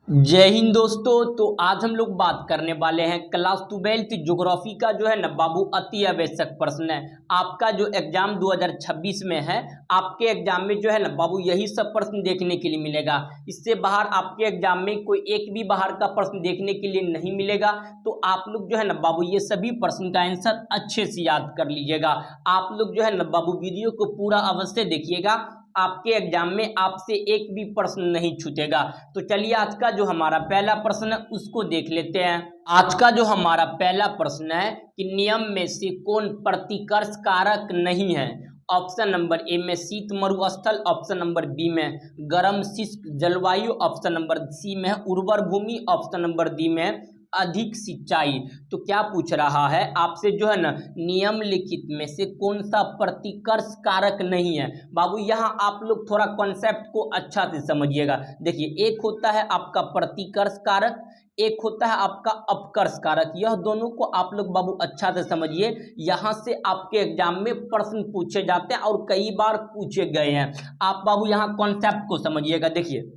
जय हिंद दोस्तों। तो आज हम लोग बात करने वाले हैं क्लास 12th ज्योग्राफी का जो है ना बाबू अति आवश्यक प्रश्न है। आपका जो एग्जाम 2026 में है, आपके एग्जाम में जो है ना बाबू यही सब प्रश्न देखने के लिए मिलेगा। इससे बाहर आपके एग्जाम में कोई एक भी बाहर का प्रश्न देखने के लिए नहीं मिलेगा। तो आप लोग जो है ना बाबू ये सभी प्रश्न का आंसर अच्छे से याद कर लीजिएगा। आप लोग जो है ना बाबू वीडियो को पूरा अवश्य देखिएगा, आपके एग्जाम में आपसे एक भी प्रश्न नहीं छूटेगा। तो चलिए आज का जो हमारा पहला प्रश्न है उसको देख लेते हैं। आज का जो हमारा पहला प्रश्न है कि नियम में से कौन प्रतिकर्ष कारक नहीं है। ऑप्शन नंबर ए में शीत मरुस्थल, ऑप्शन नंबर बी में गर्म शुष्क जलवायु, ऑप्शन नंबर सी में उर्वर भूमि, ऑप्शन नंबर डी में अधिक सिंचाई। तो क्या पूछ रहा है आपसे जो है ना निम्नलिखित में से कौन सा प्रतिकर्ष कारक नहीं है। बाबू यहाँ आप लोग थोड़ा कॉन्सेप्ट को अच्छा से समझिएगा। देखिए एक होता है आपका प्रतिकर्ष कारक, एक होता है आपका अपकर्ष कारक। यह दोनों को आप लोग बाबू अच्छा से समझिए, यहाँ से आपके एग्जाम में प्रश्न पूछे जाते हैं और कई बार पूछे गए हैं। आप बाबू यहाँ कॉन्सेप्ट को समझिएगा। देखिए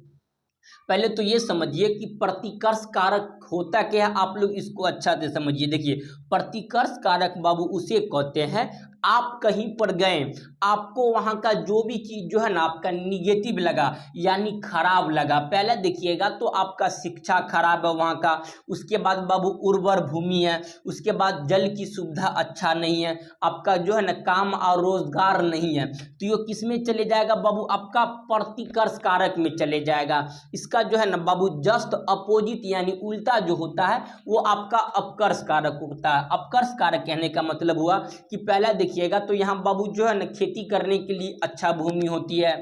पहले तो ये समझिए कि प्रतिकर्ष कारक होता क्या है, आप लोग इसको अच्छा से समझिए। देखिए प्रतिकर्ष कारक बाबू उसे कहते हैं आप कहीं पर गए, आपको वहां का जो भी चीज जो है ना आपका निगेटिव लगा यानी खराब लगा। पहले देखिएगा तो आपका शिक्षा खराब है वहां का, उसके बाद बाबू उर्वर भूमि है, उसके बाद जल की सुविधा अच्छा नहीं है, आपका जो है ना काम और रोजगार नहीं है। तो ये किस में चले जाएगा बाबू, आपका प्रतिकर्ष कारक में चले जाएगा। इसका जो है ना बाबू जस्ट अपोजिट यानी उल्टा जो होता है वो आपका अपकर्ष कारक होता है। अपकर्ष कारक कहने का मतलब हुआ कि पहला देखिएगा तो यहाँ बाबू जो है ना खेती करने के लिए अच्छा भूमि होती है।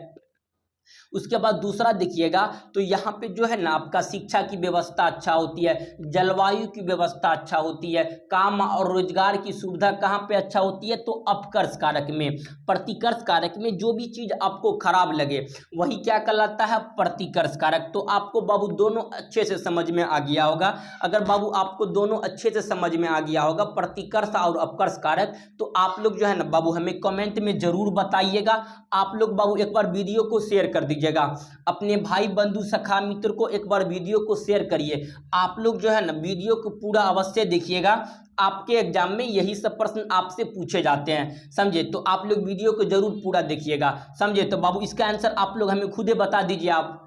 उसके बाद दूसरा देखिएगा तो यहाँ पे जो है ना आपका शिक्षा की व्यवस्था अच्छा होती है, जलवायु की व्यवस्था अच्छा होती है, काम और रोजगार की सुविधा कहाँ पे अच्छा होती है तो अपकर्ष कारक में। प्रतिकर्ष कारक में जो भी चीज आपको खराब लगे वही क्या कहलाता है प्रतिकर्ष कारक। तो आपको बाबू दोनों अच्छे से समझ में आ गया होगा। अगर बाबू आपको दोनों अच्छे से समझ में आ गया होगा प्रतिकर्ष और अपकर्ष कारक, तो आप लोग जो है ना बाबू हमें कमेंट में जरूर बताइएगा। आप लोग बाबू एक बार वीडियो को शेयर कर दीजिएगा, अपने भाई बंधु सखा मित्र को एक बार वीडियो को शेयर करिए। आप लोग जो है ना वीडियो को पूरा अवश्य देखिएगा, आपके एग्जाम में यही सब प्रश्न आपसे पूछे जाते हैं, समझे। तो आप लोग वीडियो को जरूर पूरा देखिएगा, समझे। तो बाबू इसका आंसर आप लोग हमें खुद ही बता दीजिए। आप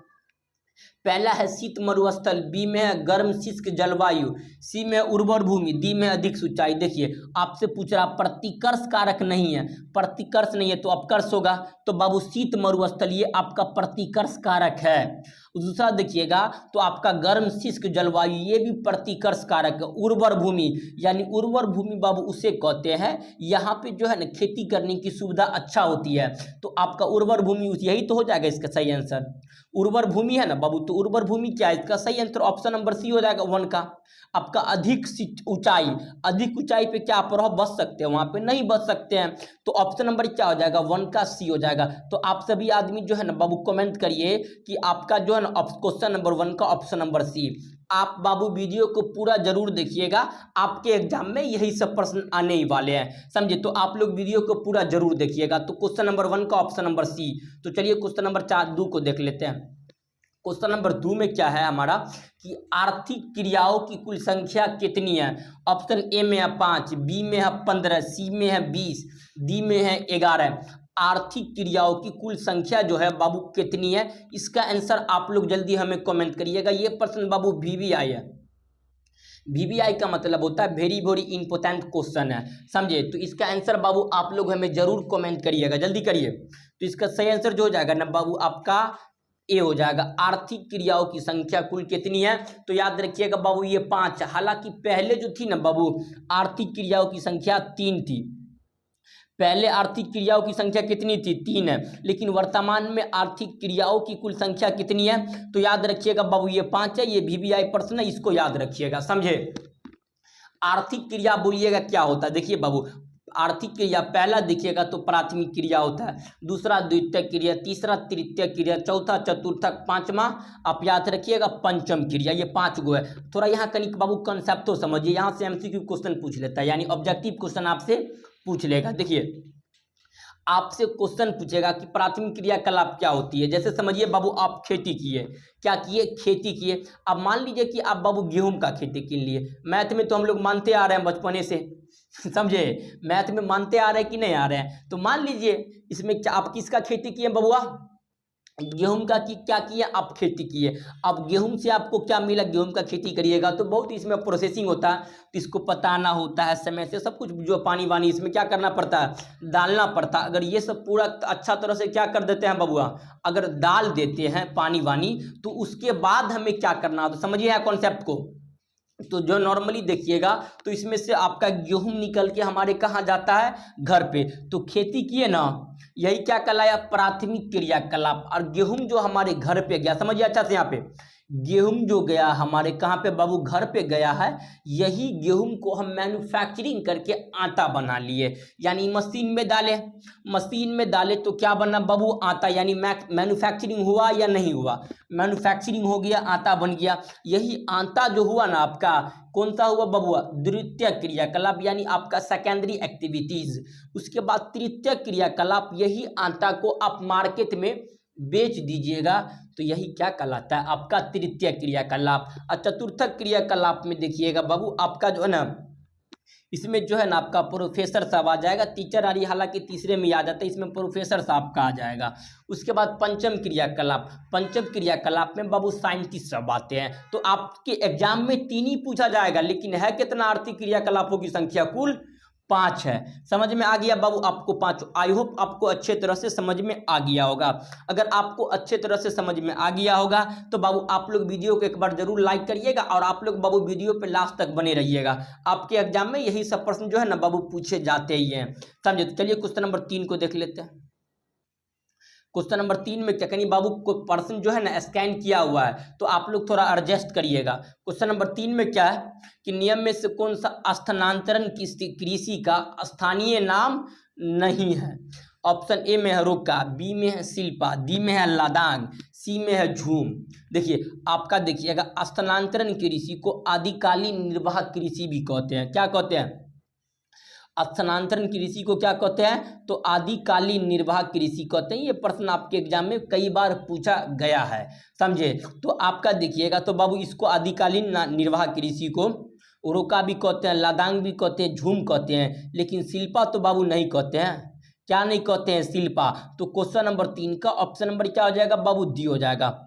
पहला है शीत मरुस्थल, बी में है गर्म शुष्क जलवायु, सी में उर्वर भूमि, डी में अधिक सिंचाई। देखिए आपसे पूछ रहा प्रतिकर्ष कारक नहीं है, प्रतिकर्ष नहीं है तो अपकर्ष होगा। तो बाबू शीत मरुस्थल ये आपका प्रतिकर्ष कारक है। दूसरा देखिएगा तो आपका गर्म शुष्क जलवायु ये भी प्रतिकर्ष कारक है। उर्वर भूमि यानी उर्वर भूमि बाबू उसे कहते हैं यहाँ पे जो है ना खेती करने की सुविधा अच्छा होती है। तो आपका उर्वर भूमि यही तो हो जाएगा इसका सही आंसर। उर्वर भूमि है ना बाबू, तो उर्वर भूमि क्या है इसका सही आंसर ऑप्शन नंबर सी हो जाएगा 1 का। आपका अधिक ऊंचाई, अधिक ऊंचाई पे क्या आप रह बच सकते हैं, वहां पे नहीं बच सकते हैं। तो ऑप्शन नंबर क्या हो जाएगा 1 का सी हो जाएगा। तो आप सभी आदमी जो है ना बाबू कमेंट करिए कि आपका जो है ना क्वेश्चन नंबर 1 का ऑप्शन नंबर सी। आप बाबू वीडियो को पूरा जरूर देखिएगा, आपके एग्जाम में यही सब प्रश्न आने ही वाले हैं, समझे। तो आप लोग वीडियो को पूरा जरूर देखिएगा। तो क्वेश्चन नंबर 1 का ऑप्शन नंबर सी। तो चलिए क्वेश्चन नंबर 2 को देख लेते हैं। क्वेश्चन नंबर 2 में क्या है हमारा कि आर्थिक क्रियाओं की कुल संख्या कितनी है। ऑप्शन ए में है 5, बी में है 15, सी में है 20, डी में है 11। आर्थिक क्रियाओं की कुल संख्या जो है बाबू कितनी है, इसका आंसर आप लोग जल्दी हमें कमेंट करिएगा। ये प्रश्न बाबू वीवीआई है। वीवीआई का मतलब होता है वेरी वेरी इंपॉर्टेंट क्वेश्चन है, समझे। तो इसका आंसर बाबू आप लोग हमें जरूर कमेंट करिएगा, जल्दी करिए। तो इसका सही आंसर जो हो जाएगा ना बाबू आपका ए हो जाएगा। आर्थिक क्रियाओं की संख्या कुल कितनी है, तो याद रखिएगा बाबू ये 5। हालांकि पहले जो थी ना बाबू आर्थिक क्रियाओं की संख्या 3 थी। पहले आर्थिक क्रियाओं की संख्या कितनी थी 3 है, लेकिन वर्तमान में आर्थिक क्रियाओं की कुल संख्या कितनी है, तो याद रखिएगा बाबू ये 5 है। ये वीवीआई प्रश्न है, इसको याद रखिएगा, समझे। आर्थिक क्रिया बोलिएगा क्या होता है, देखिए बाबू आर्थिक क्रिया पहला देखिएगा तो प्राथमिक क्रिया होता है, दूसरा द्वितीय क्रिया, तीसरा तृतीय क्रिया, चौथा चतुर्थक, पांचवा आप याद रखिएगा पंचम क्रिया। ये 5 गो है। थोड़ा यहाँ कनिक बाबू कंसेप्ट तो समझिए, यहाँ से एमसीक्यू क्वेश्चन पूछ लेता है यानी ऑब्जेक्टिव क्वेश्चन आपसे पूछ लेगा। देखिए आपसे क्वेश्चन पूछेगा कि प्राथमिक क्रियाकलाप क्या होती है। जैसे समझिए बाबू आप खेती किए, क्या किए, खेती किए। अब मान लीजिए कि आप बाबू गेहूं का खेती के लिए, मैथ में तो हम लोग मानते आ रहे हैं बचपने से समझे, मैथ में मानते आ रहे हैं कि नहीं आ रहे हैं। तो मान लीजिए इसमें क्या आप किसका खेती किए बबुआ, गेहूं का की क्या किया आप खेती किए। अब गेहूं से आपको क्या मिला, गेहूं का खेती करिएगा तो बहुत इसमें प्रोसेसिंग होता है, तो इसको पताना होता है समय से, सब कुछ जो पानी वानी इसमें क्या करना पड़ता है, डालना पड़ता है। अगर ये सब पूरा अच्छा तरह से क्या कर देते हैं बबुआ, अगर डाल देते हैं पानी वानी, तो उसके बाद हमें क्या करना है, तो समझिए कॉन्सेप्ट को। तो जो नॉर्मली देखिएगा तो इसमें से आपका गेहूं निकल के हमारे कहाँ जाता है, घर पे। तो खेती किए ना, यही क्या कहलाया, प्राथमिक क्रियाकलाप। और गेहूं जो हमारे घर पे गया, समझिए अच्छा से, यहाँ पे गेहूं जो गया हमारे कहाँ पे बाबू, घर पे गया है। यही गेहूं को हम मैन्युफैक्चरिंग करके आटा बना लिए, यानी मशीन में डाले, मशीन में डाले तो क्या बना बाबू, आटा। यानी मैन्युफैक्चरिंग हुआ या नहीं हुआ, मैन्युफैक्चरिंग हो गया, आटा बन गया। यही आटा जो हुआ ना आपका, कौन सा हुआ बबुआ, द्वितीय क्रियाकलाप, यानी आपका सेकेंडरी एक्टिविटीज। उसके बाद तृतीय क्रियाकलाप, यही आटा को आप मार्केट में बेच दीजिएगा, तो यही क्या कहलाता है, आपका तृतीय क्रियाकलाप। और चतुर्थ क्रियाकलाप में देखिएगा बाबू, आपका जो है ना, इसमें जो है ना आपका प्रोफेसर साहब आ जाएगा, टीचर आ रही, हालांकि तीसरे में आ जाता है, इसमें प्रोफेसर साहब का आ जाएगा। उसके बाद पंचम क्रियाकलाप, पंचम क्रियाकलाप में बाबू साइंटिस्ट सब आते हैं। तो आपके एग्जाम में 3 ही पूछा जाएगा, लेकिन है कितना आर्थिक क्रियाकलापों की संख्या, कुल 5 है। समझ में आ गया बाबू आपको 5। आई होप आपको अच्छे तरह से समझ में आ गया होगा। अगर आपको अच्छे तरह से समझ में आ गया होगा तो बाबू आप लोग वीडियो को एक बार जरूर लाइक करिएगा, और आप लोग बाबू वीडियो पे लास्ट तक बने रहिएगा। आपके एग्जाम में यही सब प्रश्न जो है ना बाबू पूछे जाते ही हैं, समझे। तो चलिए क्वेश्चन नंबर 3 को देख लेते हैं। क्वेश्चन नंबर 3 में क्या कहीं बाबू को पर्सन जो है ना स्कैन किया हुआ है, तो आप लोग थोड़ा एडजस्ट करिएगा। क्वेश्चन नंबर 3 में क्या है कि नियम में से कौन सा स्थानांतरण कृषि का स्थानीय नाम नहीं है। ऑप्शन ए में है रोका, बी में है शिल्पा, डी में है लादांग, सी में है झूम। देखिए आपका, देखिएगा स्थानांतरण कृषि को आदिकालीन निर्वाह कृषि भी कहते हैं। क्या कहते हैं, स्थानांतरण कृषि को क्या कहते हैं, तो आदिकालीन निर्वाह कृषि कहते हैं। ये प्रश्न आपके एग्जाम में कई बार पूछा गया है, समझे। तो आपका देखिएगा तो बाबू इसको आदिकालीन निर्वाह कृषि को रोका भी कहते हैं, लादांग भी कहते हैं, झूम कहते हैं, लेकिन शिल्पा तो बाबू नहीं कहते हैं। क्या नहीं कहते हैं, शिल्पा। तो क्वेश्चन नंबर 3 का ऑप्शन नंबर क्या हो जाएगा बाबू, डी हो जाएगा,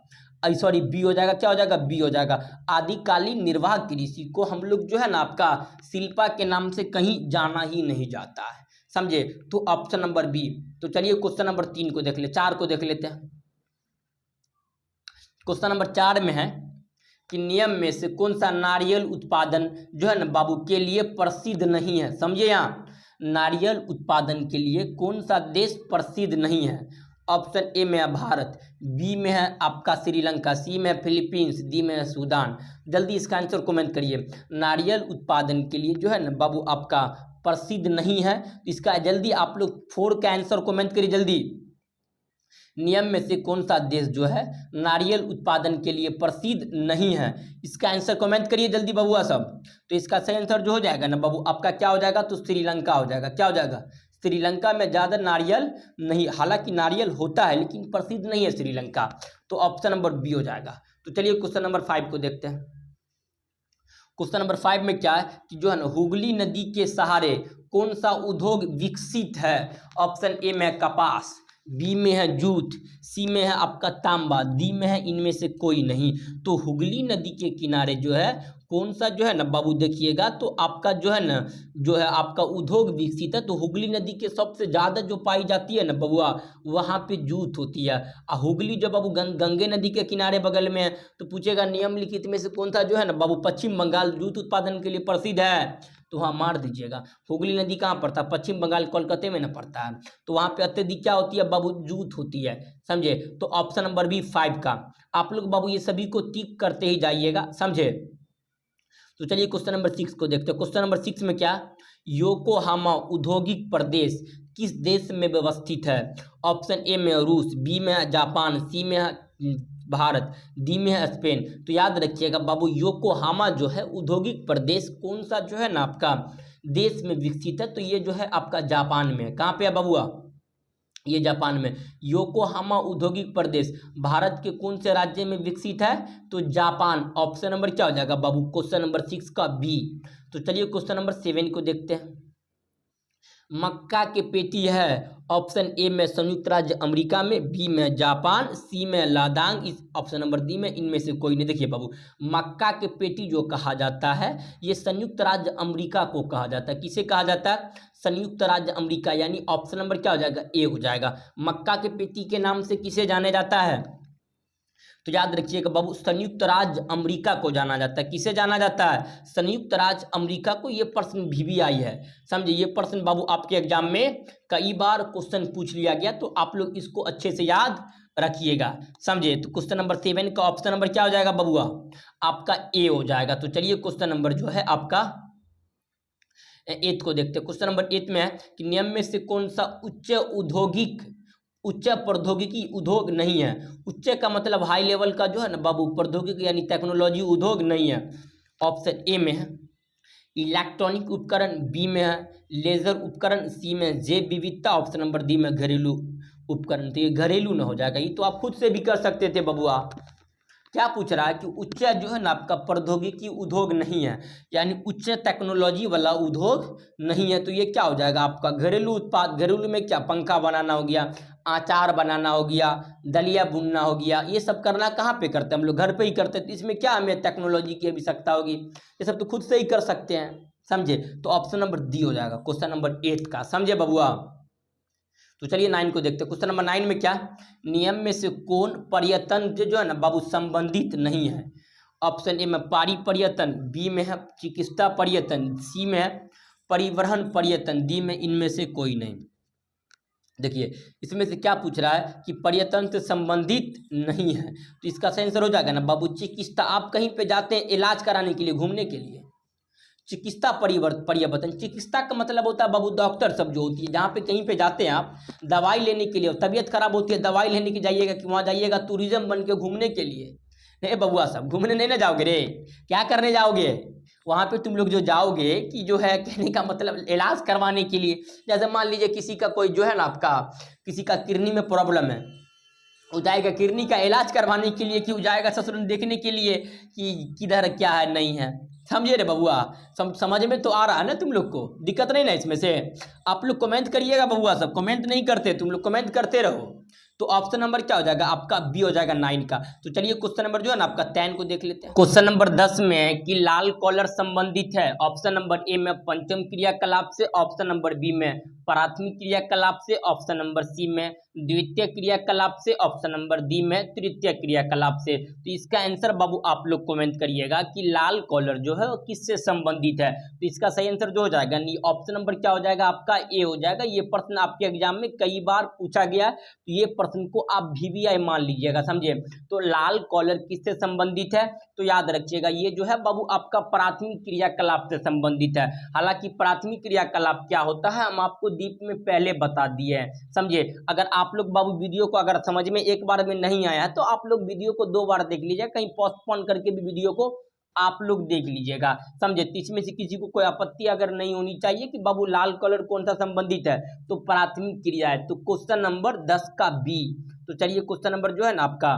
सॉरी बी हो जाएगा। क्या हो जाएगा, बी हो जाएगा। आदिकालीन निर्वाह कृषि को हम लोग जो है ना आपका शिल्पा के नाम से कहीं जाना ही नहीं जाता है, समझे। तो ऑप्शन नंबर बी। तो चलिए क्वेश्चन नंबर 3 को देख ले, 4 को देख लेते हैं। क्वेश्चन नंबर 4 में है कि नियम में से कौन सा नारियल उत्पादन जो है ना बाबू के लिए प्रसिद्ध नहीं है। समझिए, यहाँ नारियल उत्पादन के लिए कौन सा देश प्रसिद्ध नहीं है। ऑप्शन ए में है भारत, बी में है आपका श्रीलंका, सी में है फिलीपींस, डी में है सूडान। जल्दी इसका आंसर कमेंट करिए। नारियल उत्पादन के लिए जो है ना बाबू आपका प्रसिद्ध नहीं है, इसका जल्दी आप लोग 4 का आंसर कमेंट करिए जल्दी। नियम में से कौन सा देश जो है नारियल उत्पादन के लिए प्रसिद्ध नहीं है, इसका आंसर कमेंट करिए जल्दी बबुआ सब। तो इसका सही आंसर जो हो जाएगा ना बाबू आपका क्या हो जाएगा, तो श्रीलंका हो जाएगा। क्या हो जाएगा, श्रीलंका में ज़्यादा नारियल नहीं, हालांकि नारियल होता है लेकिन प्रसिद्ध नहीं है श्रीलंका। तो ऑप्शन नंबर बी हो जाएगा। तो चलिए क्वेश्चन नंबर 5 को देखते हैं। क्वेश्चन नंबर 5 में क्या है कि जो है ना हुगली नदी के सहारे कौन सा उद्योग विकसित है। ऑप्शन ए में कपास, बी में है जूट, सी में है आपका तांबा, डी में है इनमें से कोई नहीं। तो हुगली नदी के किनारे जो है कौन सा जो है ना बाबू देखिएगा, तो आपका जो है ना जो है आपका उद्योग विकसित है। तो हुगली नदी के सबसे ज़्यादा जो पाई जाती है ना बबुआ, वहाँ पे जूट होती है। और हुगली जो बाबू गंगे नदी के किनारे बगल में है, तो पूछेगा निम्नलिखित में से कौन सा जो है ना बाबू पश्चिम बंगाल जूट उत्पादन के लिए प्रसिद्ध है। तो वहाँ मार दीजिएगा, हुगली नदी कहाँ पड़ता है, पश्चिम बंगाल कोलकाता में ना पड़ता है। तो वहाँ पे अत्यधिक क्या होती है बाबू, जूट होती है, समझे। तो ऑप्शन नंबर बी 5 का आप लोग बाबू ये सभी को टिक करते ही जाइएगा, समझे। तो चलिए क्वेश्चन नंबर 6 को देखते हैं। क्वेश्चन नंबर 6 में क्या, योकोहामा औद्योगिक प्रदेश किस देश में व्यवस्थित है। ऑप्शन ए में रूस, बी में है जापान, सी में है भारत, डी में है स्पेन। तो याद रखिएगा बाबू योकोहामा जो है औद्योगिक प्रदेश कौन सा जो है ना आपका देश में विकसित है, तो ये जो है आपका जापान में। कहाँ पे है बाबूआ, ये जापान में। योकोहामा औद्योगिक प्रदेश भारत के कौन से राज्य में विकसित है? तो जापान। ऑप्शन नंबर क्या हो जाएगा बाबू? क्वेश्चन नंबर 6 का बी। तो चलिए क्वेश्चन नंबर 7 को देखते हैं। मक्का के पेटी है ऑप्शन ए में संयुक्त राज्य अमेरिका में, बी में जापान, सी में लादांग, इस ऑप्शन नंबर डी में इनमें से कोई नहीं। देखिए बाबू, मक्का के पेटी जो कहा जाता है ये संयुक्त राज्य अमेरिका को कहा जाता है। किसे कहा जाता है? संयुक्त राज्य अमेरिका, यानी ऑप्शन नंबर क्या हो जाएगा? ए हो जाएगा। मक्का के पेटी के नाम से किसे जाने जाता है? तो याद रखिएगा बाबू, संयुक्त राज्य अमेरिका को जाना जाता है। किसे जाना जाता है? संयुक्त राज्य अमेरिका को। ये प्रश्न भी आई है, समझे। ये प्रश्न बाबू आपके एग्जाम में कई बार क्वेश्चन पूछ लिया गया, तो आप लोग इसको अच्छे से याद रखिएगा, समझे। तो क्वेश्चन नंबर 7 का ऑप्शन नंबर क्या हो जाएगा बबुआ? आपका ए हो जाएगा। तो चलिए क्वेश्चन नंबर जो है आपका 8 को देखते हैं। क्वेश्चन नंबर 8 में है कि नियम में से कौन सा उच्च प्रौद्योगिकी उद्योग नहीं है? उच्च का मतलब हाई लेवल का जो है ना बाबू, प्रौद्योगिकी यानी टेक्नोलॉजी उद्योग नहीं है। ऑप्शन ए में है इलेक्ट्रॉनिक उपकरण, बी में है लेजर उपकरण, सी में जैव विविधता, ऑप्शन नंबर डी में घरेलू उपकरण। तो ये घरेलू ना हो जाएगा, ये तो आप खुद से भी कर सकते थे बबुआ। क्या पूछ रहा है कि उच्च जो है ना आपका प्रौद्योगिकी उद्योग नहीं है, यानी उच्च टेक्नोलॉजी वाला उद्योग नहीं है। तो ये क्या हो जाएगा आपका? घरेलू उत्पाद। घरेलू में क्या? पंखा बनाना हो गया, आचार बनाना हो गया, दलिया बुनना हो गया। ये सब करना कहाँ पे करते हैं? हम लोग घर पे ही करते हैं। तो इसमें क्या हमें टेक्नोलॉजी की आवश्यकता होगी? ये सब तो खुद से ही कर सकते हैं, समझे। तो ऑप्शन नंबर डी हो जाएगा क्वेश्चन नंबर 8 का, समझे बबुआ। तो चलिए 9 को देखते हैं। क्वेश्चन नंबर 9 में क्या? नियम में से कौन पर्यटन जो है ना बाबू संबंधित नहीं है? ऑप्शन ए में पारी पर्यटन, बी में है चिकित्सा पर्यटन, सी में है परिवहन पर्यटन, डी में इनमें से कोई नहीं। देखिए इसमें से क्या पूछ रहा है कि पर्यटन से संबंधित नहीं है। तो इसका सही आंसर हो जाएगा ना बाबू चिकित्सा। आप कहीं पे जाते हैं इलाज कराने के लिए, घूमने के लिए, चिकित्सा पर्यटन। चिकित्सा का मतलब होता है बाबू डॉक्टर सब जो होती है, जहाँ पे कहीं पे जाते हैं आप दवाई लेने के लिए, तबीयत खराब होती है दवाई लेने की जाइएगा, कि वहाँ जाइएगा टूरिज्म बन के घूमने के लिए। नहीं बबुआ सब घूमने नहीं ना जाओगे रे, क्या करने जाओगे वहाँ पे? तुम लोग जो जाओगे कि जो है कहने का मतलब इलाज करवाने के लिए। जैसे मान लीजिए किसी का कोई जो है ना आपका, किसी का किडनी में प्रॉब्लम है, वो जाएगा किडनी का इलाज करवाने के लिए, कि वो जाएगा ससुर देखने के लिए कि किधर क्या है नहीं है, समझिए रे बबुआ। समझ में तो आ रहा है ना तुम लोग को? दिक्कत नहीं ना इसमें से? आप लोग कमेंट करिएगा बबुआ, सब कमेंट नहीं करते, तुम लोग कमेंट करते रहो। तो ऑप्शन नंबर क्या हो जाएगा आपका? बी हो जाएगा 9 का। तो चलिए क्वेश्चन नंबर जो है ना आपका 10 को देख लेते हैं। क्वेश्चन नंबर 10 में है कि लाल कॉलर संबंधित है। ऑप्शन नंबर ए में पंचम क्रियाकलाप से, ऑप्शन नंबर बी में प्राथमिक क्रियाकलाप से, ऑप्शन नंबर सी में द्वितीय क्रियाकलाप से, ऑप्शन नंबर डी में तृतीय क्रियाकलाप से। तो इसका आंसर बाबू आप लोग कमेंट करिएगा कि लाल कॉलर जो है वो किससे संबंधित है। तो इसका सही आंसर जो हो जाएगा ऑप्शन नंबर क्या हो जाएगा आपका? ए हो जाएगा। ये प्रश्न आपके एग्जाम में कई बार पूछा गया, तो ये प्रश्न को आप VVI मान लीजिएगा, समझे। तो लाल कॉलर किससे संबंधित है? तो याद रखिएगा ये जो है बाबू आपका प्राथमिक क्रियाकलाप से संबंधित है। हालांकि प्राथमिक क्रियाकलाप क्या होता है हम आपको दीप में पहले बता दिए हैं, समझे। अगर आप लोग बाबू वीडियो को अगर समझ में एक बार में नहीं आया तो आप लोग वीडियो को 2 बार देख लीजिए, कहीं पोस्टपोन करके भी वीडियो को आप लोग देख लीजिएगा, समझे। तो इसमें से किसी को कोई आपत्ति अगर नहीं होनी चाहिए कि बाबू लाल कलर कौन सा संबंधित है, तो प्राथमिक क्रिया है। तो क्वेश्चन नंबर 10 का बी। तो चलिए क्वेश्चन नंबर जो है ना आपका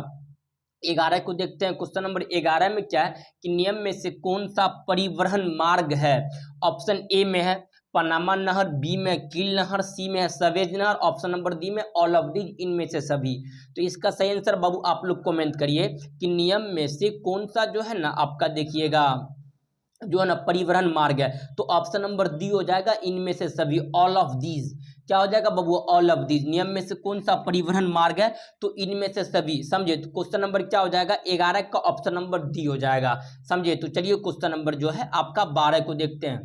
11 को देखते हैं। क्वेश्चन नंबर 11 में क्या है कि नियम में से कौन सा परिवहन मार्ग है? ऑप्शन ए में है पनामा नहर, बी में कील नहर, सी में है सवेज नहर, ऑप्शन नंबर डी में ऑल ऑफ दीज, इनमें से सभी। तो इसका सही आंसर बाबू आप लोग कमेंट करिए कि नियम में से कौन सा जो है ना आपका देखिएगा जो है ना परिवहन मार्ग है। तो ऑप्शन नंबर डी हो जाएगा इनमें से सभी, ऑल ऑफ दीज। क्या हो जाएगा बाबू? All of these. नियम में से कौन सा परिवहन मार्ग है? तो इनमें से सभी, समझे। तो क्वेश्चन नंबर क्या हो जाएगा? 11 का ऑप्शन नंबर डी हो जाएगा, समझे। तो चलिए क्वेश्चन नंबर जो है आपका 12 को देखते हैं।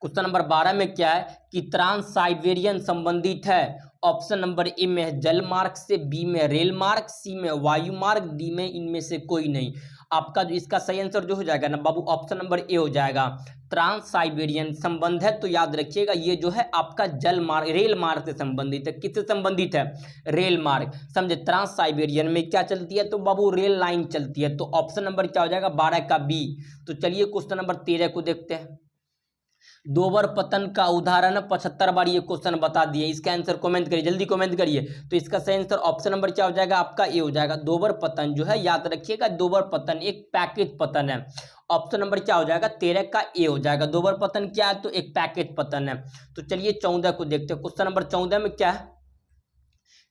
क्वेश्चन नंबर 12 में क्या है कि ट्रांस साइबेरियन संबंधित है। ऑप्शन नंबर ए में है जल मार्ग से, बी में रेल मार्ग, सी में वायु मार्ग, डी में इनमें से कोई नहीं। आपका जो इसका सही आंसर जो हो जाएगा ना बाबू ऑप्शन नंबर ए हो जाएगा। ट्रांस साइबेरियन संबंध है, तो याद रखिएगा ये जो है आपका जल मार्ग रेल मार्ग से संबंधित है। किससे संबंधित है? रेल मार्ग, समझे। ट्रांस साइबेरियन में क्या चलती है? तो बाबू रेल लाइन चलती है। तो ऑप्शन नंबर क्या हो जाएगा? 12 का बी। तो चलिए क्वेश्चन नंबर 13 को देखते हैं। दोबर पतन का उदाहरण 75 बार ये क्वेश्चन बता दिए। इसका आंसर कमेंट करिए, जल्दी कमेंट करिए। तो इसका सही आंसर ऑप्शन नंबर क्या हो जाएगा आपका, ए हो जाएगा। दोबर पतन जो है याद रखिएगा, दोबर पतन एक पैकेज पतन है। ऑप्शन नंबर क्या हो जाएगा, 13 का ए हो जाएगा। दोबर पतन क्या है, तो एक पैकेज पतन है। तो चलिए 14 को देखते हैं। क्वेश्चन नंबर 14 में क्या है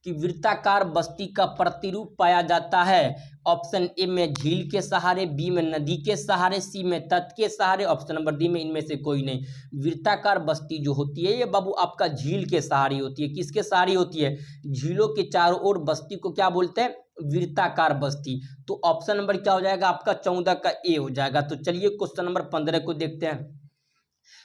कि वृत्ताकार बस्ती का प्रतिरूप पाया जाता है। ऑप्शन ए में झील के सहारे, बी में नदी के सहारे, सी में तट के सहारे, ऑप्शन नंबर डी में इनमें से कोई नहीं। वृत्ताकार बस्ती जो होती है ये बाबू आपका झील के सहारे होती है। किसके सहारे होती है, झीलों के चारों ओर बस्ती को क्या बोलते हैं, वृत्ताकार बस्ती। तो ऑप्शन नंबर क्या हो जाएगा आपका, 14 का ए हो जाएगा। तो चलिए क्वेश्चन नंबर 15 को देखते हैं।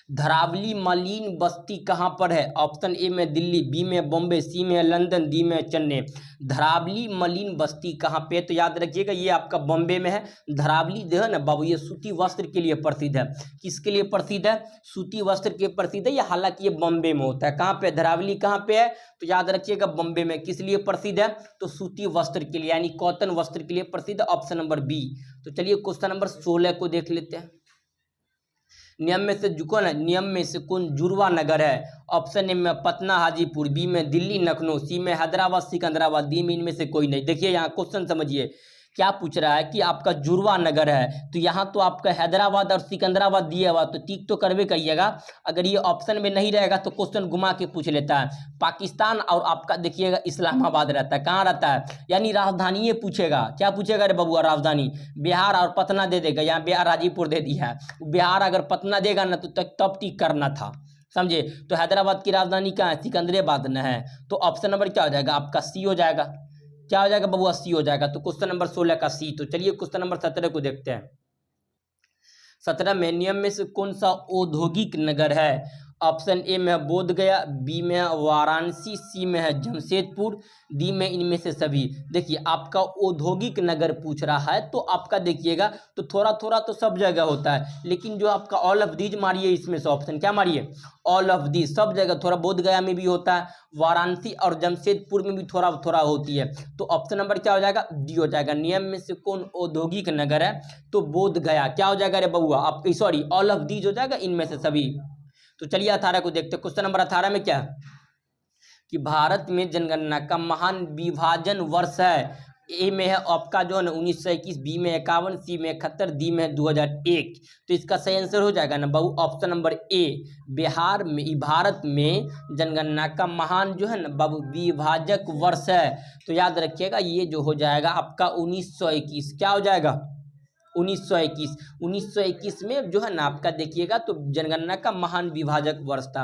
धरावली मलिन बस्ती कहाँ पर है। ऑप्शन ए में दिल्ली, बी में बॉम्बे, सी में लंदन, डी में चेन्नई। धरावली मलिन बस्ती कहाँ पे है, तो याद रखिएगा ये आपका बॉम्बे में है। धरावली जो है ना बाबू ये सूती वस्त्र के लिए प्रसिद्ध है। किसके लिए प्रसिद्ध है, सूती वस्त्र के प्रसिद्ध है। ये हालांकि ये बॉम्बे में होता है। कहाँ पे, धरावली कहाँ पे है, तो याद रखिएगा बॉम्बे में। किस लिए प्रसिद्ध है, तो सूती वस्त्र के लिए, यानी कॉटन वस्त्र के लिए प्रसिद्ध है। Option number B. तो चलिए क्वेश्चन नंबर 16 को देख लेते हैं। नियम में से कौन जुड़वा नगर है। ऑप्शन ए में पटना हाजीपुर, बी में दिल्ली लखनऊ, सी में हैदराबाद सिकंदराबाद, डी में इनमें से कोई नहीं। देखिए यहाँ क्वेश्चन समझिए, क्या पूछ रहा है कि आपका जुड़वा नगर है, तो यहाँ तो आपका हैदराबाद और सिकंदराबाद दिया हुआ, तो टिक तो करवे करिएगा। अगर ये ऑप्शन में नहीं रहेगा तो क्वेश्चन घुमा के पूछ लेता है। पाकिस्तान और आपका देखिएगा इस्लामाबाद रहता है। कहाँ रहता है, यानी राजधानी ये पूछेगा। क्या पूछेगा रे बबुआ, राजधानी। बिहार और पटना दे देगा, यहाँ बिहार हाजीपुर दे दिया है। बिहार अगर पटना देगा ना तो तब टिक करना था, समझे। तो हैदराबाद की राजधानी कहाँ है, सिकंदराबाद न है। तो ऑप्शन नंबर क्या हो जाएगा आपका, सी हो जाएगा। क्या हो जाएगा बबुआ, सी हो जाएगा। तो क्वेश्चन नंबर 16 का सी। तो चलिए क्वेश्चन नंबर 17 को देखते हैं। 17 में नियम में से कौन सा औद्योगिक नगर है। ऑप्शन ए में बोध गया, बी में वाराणसी, सी में है जमशेदपुर, डी में इनमें से सभी। देखिए आपका औद्योगिक नगर पूछ रहा है, तो आपका देखिएगा तो थोड़ा थोड़ा तो सब जगह होता है, लेकिन जो आपका ऑल ऑफ दीज मारिए, इसमें से ऑप्शन क्या मारिए, ऑल ऑफ दीज, सब जगह। थोड़ा बोध गया में भी होता है, वाराणसी और जमशेदपुर में भी थोड़ा थोड़ा होती है। तो ऑप्शन नंबर क्या हो जाएगा, डी हो जाएगा। नियम में से कौन औद्योगिक नगर है, तो बोध गया। क्या हो जाएगा रे बबुआ, आप सॉरी ऑल ऑफ दीज हो जाएगा, इनमें से सभी। तो चलिए 18 को देखते हैं। क्वेश्चन नंबर 18 में क्या है कि भारत में जनगणना का महान विभाजन वर्ष है। ए में है आपका जो है ना 1921, बी में 51, सी में 71, डी में 2001। तो इसका सही आंसर हो जाएगा ना बाबू ऑप्शन नंबर ए। बिहार में, भारत में जनगणना का महान जो है ना बाबू विभाजक वर्ष है। तो याद रखिएगा ये जो हो जाएगा आपका 1921। क्या हो जाएगा, 1921। 1921 में जो है ना आपका देखिएगा तो जनगणना का महान विभाजक वर्ष था।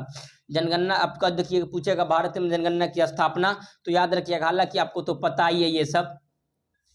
जनगणना आपका देखिएगा पूछेगा भारत में जनगणना की स्थापना, तो याद रखिएगा, हालांकि आपको तो पता ही है ये सब।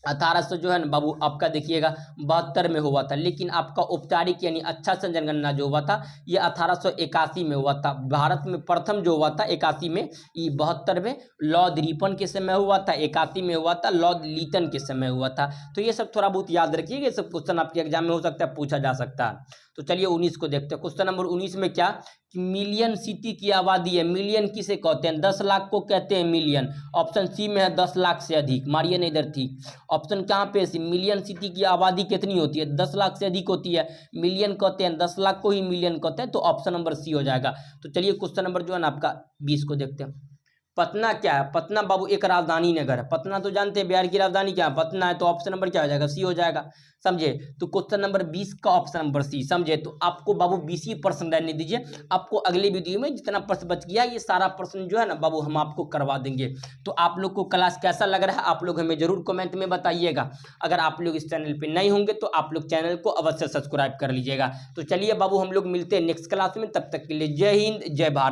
1800 जो है ना बाबू आपका देखिएगा 72 में हुआ था, लेकिन आपका औपचारिक यानी अच्छा से जनगणना जो हुआ था ये 1881 में हुआ था। भारत में प्रथम जो हुआ था 81 में, ये 72 में लॉर्ड रिपन के समय हुआ था, 81 में हुआ था लॉर्ड लीटन के समय हुआ था। तो ये सब थोड़ा बहुत याद रखिएगा, ये सब क्वेश्चन आपके एग्जाम में हो सकता है, पूछा जा सकता है। तो चलिए 19 को देखते हैं। क्वेश्चन नंबर 19 में क्या कि मिलियन सिटी की आबादी है। मिलियन किसे कहते हैं, 10 लाख को कहते हैं मिलियन। ऑप्शन सी में है 10 लाख से अधिक, मारिए नहीं इधर थी। ऑप्शन कहाँ पे है, मिलियन सिटी की आबादी कितनी होती है, 10 लाख से अधिक होती है। मिलियन कहते हैं 10 लाख को ही मिलियन कहते हैं। तो ऑप्शन नंबर सी हो जाएगा। तो चलिए क्वेश्चन नंबर जो है ना आपका 20 को देखते हैं। पटना क्या है, पटना बाबू एक राजधानी नगर है। पटना तो जानते हैं बिहार की राजधानी क्या है, पटना है। तो ऑप्शन नंबर क्या हो जाएगा, सी हो जाएगा, समझे। तो क्वेश्चन नंबर 20 का ऑप्शन नंबर सी, समझे। तो आपको बाबू 20 ही प्रश्न रहने दीजिए, आपको अगले वीडियो में जितना प्रश्न बच गया ये सारा प्रश्न जो है ना बाबू हम आपको करवा देंगे। तो आप लोग को क्लास कैसा लग रहा है आप लोग हमें जरूर कमेंट में बताइएगा। अगर आप लोग इस चैनल पर नहीं होंगे तो आप लोग चैनल को अवश्य सब्सक्राइब कर लीजिएगा। तो चलिए बाबू हम लोग मिलते हैं नेक्स्ट क्लास में, तब तक के लिए जय हिंद जय भारत।